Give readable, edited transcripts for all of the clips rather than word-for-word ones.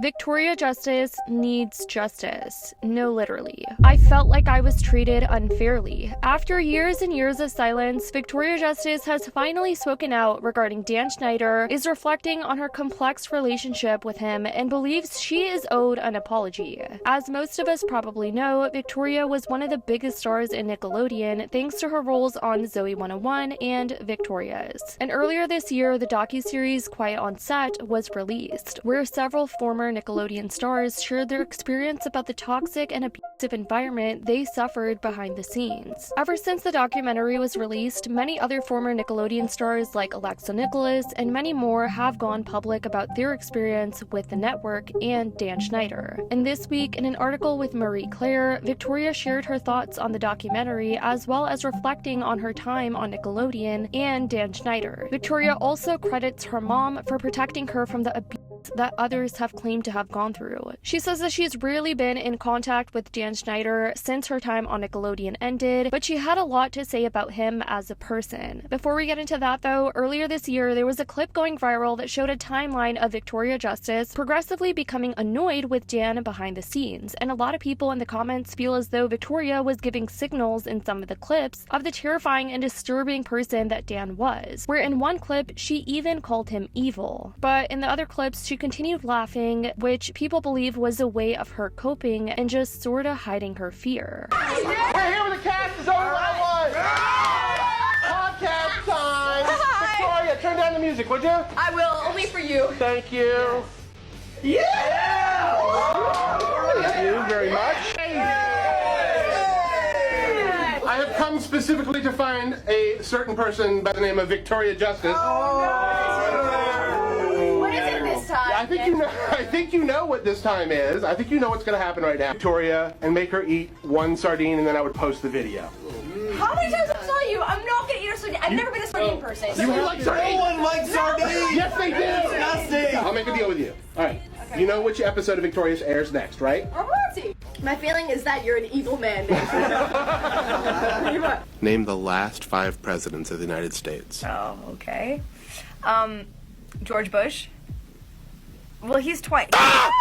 Victoria Justice needs justice. No, literally. I felt like I was treated unfairly. After years and years of silence, Victoria Justice has finally spoken out regarding Dan Schneider, is reflecting on her complex relationship with him, and believes she is owed an apology. As most of us probably know, Victoria was one of the biggest stars in Nickelodeon thanks to her roles on Zoe 101 and Victorious. And earlier this year, the docu-series Quiet on Set was released, where several former Nickelodeon stars shared their experience about the toxic and abusive environment they suffered behind the scenes. Ever since the documentary was released, many other former Nickelodeon stars like Alexa Nicholas and many more have gone public about their experience with the network and Dan Schneider. And this week, in an article with Marie Claire, Victoria shared her thoughts on the documentary as well as reflecting on her time on Nickelodeon and Dan Schneider. Victoria also credits her mom for protecting her from the abuse that others have claimed to have gone through. She says that she's rarely been in contact with Dan Schneider since her time on Nickelodeon ended, but she had a lot to say about him as a person. Before we get into that though, earlier this year there was a clip going viral that showed a timeline of Victoria Justice progressively becoming annoyed with Dan behind the scenes, and a lot of people in the comments feel as though Victoria was giving signals in some of the clips of the terrifying and disturbing person that Dan was, where in one clip she even called him evil. But in the other clips she continued laughing, which people believe was a way of her coping and just sorta hiding her fear. We're here with the cast is over right. Podcast time. Hi. Victoria, turn down the music, would you? I will, only for you. Thank you. Yeah! Thank you very much. I have come specifically to find a certain person by the name of Victoria Justice. I think you know what this time is. I think you know what's going to happen right now. Victoria, and make her eat one sardine, and then I would post the video. How many times have I told you? I'm not going to eat a sardine. I've never been a sardine person. You like sardines? No one likes sardines! Yes, they do! Disgusting! I'll make a deal with you. All right. Okay. You know which episode of Victorious airs next, right? My feeling is that you're an evil man. Name the last 5 presidents of the United States. Oh, okay. George Bush. Well, he's twice. Ah!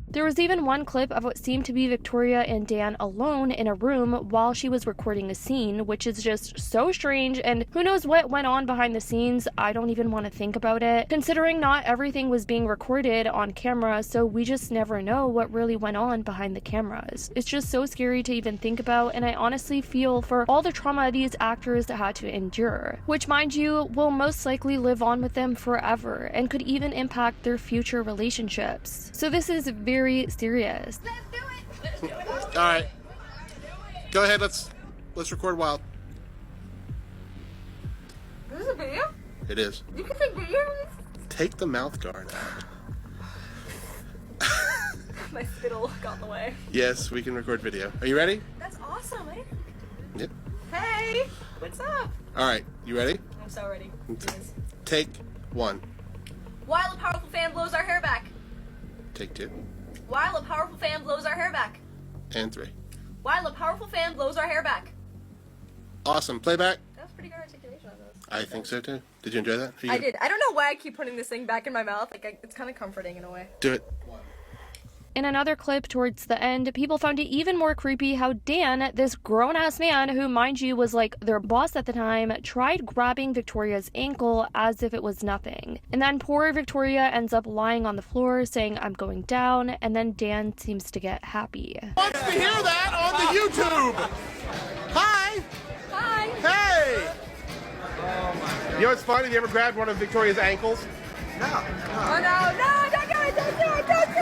There was even one clip of what seemed to be Victoria and Dan alone in a room while she was recording a scene, which is just so strange, and who knows what went on behind the scenes. I don't even want to think about it, considering not everything was being recorded on camera, so we just never know what really went on behind the cameras. It's just so scary to even think about, and I honestly feel for all the trauma these actors had to endure, which, mind you, will most likely live on with them forever and could even impact their future relationships. So this is very serious. Let's do it. All right. Go ahead. Let's record wild. Is this a video? It is. You can take videos? Take the mouth guard out. My spittle got in the way. Yes, we can record video. Are you ready? That's awesome, eh? Yep. Hey, what's up? All right. You ready? I'm so ready. Take 1. While a powerful fan blows our hair back. Take 2. While a powerful fan blows our hair back. And 3. While a powerful fan blows our hair back. Awesome. Playback. That was pretty good articulation on those. I think so too. Did you enjoy that? I did. I don't know why I keep putting this thing back in my mouth. It's kind of comforting in a way. Do it. In another clip towards the end, people found it even more creepy how Dan, this grown-ass man who, mind you, was like their boss at the time, tried grabbing Victoria's ankle as if it was nothing. And then poor Victoria ends up lying on the floor saying, "I'm going down," and then Dan seems to get happy. Wants to hear that on the YouTube. Hi. Hi. Hey. You know what's funny? Have you ever grabbed one of Victoria's ankles? No. Oh no, don't do it, don't do it, don't do it!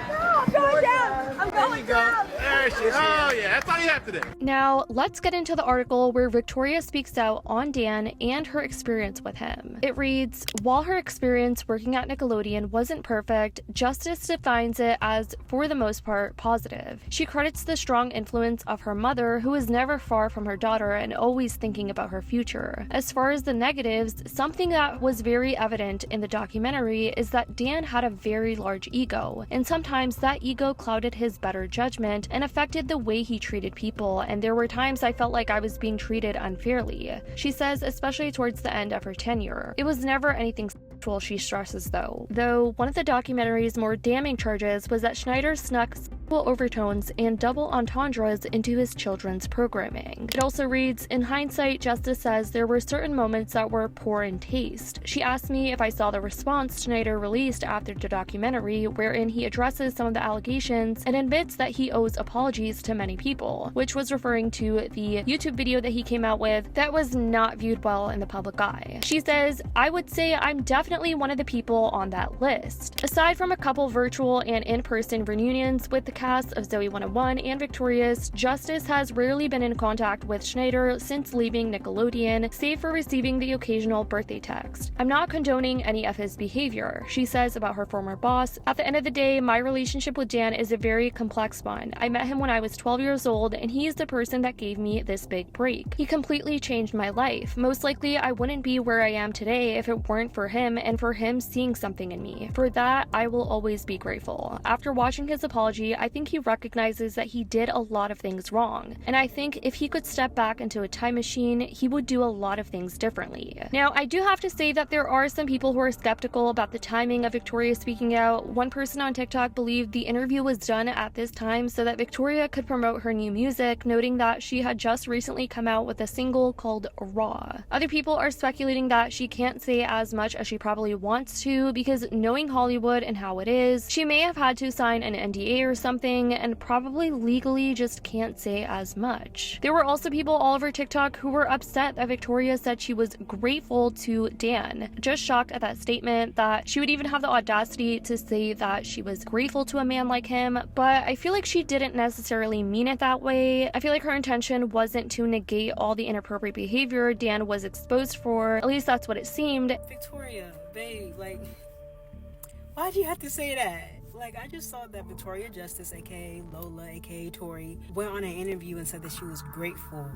No, I'm going down! I'm going down! There she is. Oh yeah, that's all you have to do. Now, let's get into the article where Victoria speaks out on Dan and her experience with him. It reads, while her experience working at Nickelodeon wasn't perfect, Justice defines it as, for the most part, positive. She credits the strong influence of her mother, who is never far from her daughter and always thinking about her future. As far as the negatives, something that was very evident in the documentary is that Dan had a very large ego, and sometimes that ego clouded his better judgment and affected the way he treated people, and there were times I felt like I was being treated unfairly. She says, especially towards the end of her tenure. It was never anything she stresses though one of the documentary's more damning charges was that Schneider snuck sexual overtones and double entendres into his children's programming. It also reads, in hindsight, Justice says there were certain moments that were poor in taste. She asked me if I saw the response Schneider released after the documentary, wherein he addresses some of the allegations and admits that he owes apologies to many people, which was referring to the YouTube video that he came out with that was not viewed well in the public eye. She says, I would say I'm definitely one of the people on that list. Aside from a couple virtual and in-person reunions with the cast of Zoe 101 and Victorious, Justice has rarely been in contact with Schneider since leaving Nickelodeon, save for receiving the occasional birthday text. I'm not condoning any of his behavior, she says about her former boss. At the end of the day, my relationship with Dan is a very complex one. I met him when I was 12 years old, and he is the person that gave me this big break. He completely changed my life. Most likely, I wouldn't be where I am today if it weren't for him and for him seeing something in me. For that, I will always be grateful. After watching his apology, I think he recognizes that he did a lot of things wrong, and I think if he could step back into a time machine, he would do a lot of things differently. Now, I do have to say that there are some people who are skeptical about the timing of Victoria speaking out. One person on TikTok believed the interview was done at this time so that Victoria could promote her new music, noting that she had just recently come out with a single called Raw. Other people are speculating that she can't say as much as she probably wants to because knowing Hollywood and how it is, she may have had to sign an NDA or something and probably legally just can't say as much. There were also people all over TikTok who were upset that Victoria said she was grateful to Dan. Just shocked at that statement that she would even have the audacity to say that she was grateful to a man like him, but I feel like she didn't necessarily mean it that way. I feel like her intention wasn't to negate all the inappropriate behavior Dan was exposed for. At least that's what it seemed. Victoria, babe, like, why'd you have to say that? Like, I just saw that Victoria Justice, aka Lola, aka Tori, went on an interview and said that she was grateful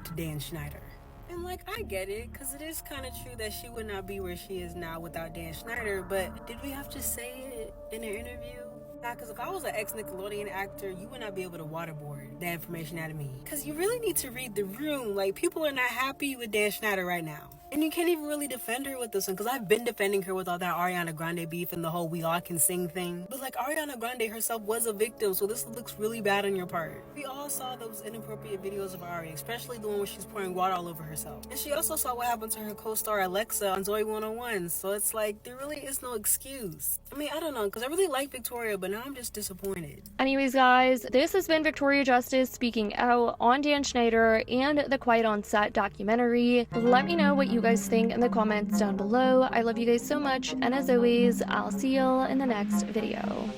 to Dan Schneider. And like, I get it, because it is kind of true that she would not be where she is now without Dan Schneider, but did we have to say it in an interview? Nah, because if I was an ex-Nickelodeon actor, you would not be able to waterboard that information out of me. Because you really need to read the room. Like, people are not happy with Dan Schneider right now. And you can't even really defend her with this one, because I've been defending her with all that Ariana Grande beef and the whole we all can sing thing. But like, Ariana Grande herself was a victim, so this looks really bad on your part. We all saw those inappropriate videos of Ari, especially the one where she's pouring water all over herself. And she also saw what happened to her co-star Alexa on Zoe 101, so it's like, there really is no excuse. I mean, I don't know, because I really like Victoria, but now I'm just disappointed. Anyways, guys, this has been Victoria Justice speaking out on Dan Schneider and the Quiet on Set documentary. Let me know what you guys think in the comments down below. I love you guys so much, and as always, I'll see y'all in the next video.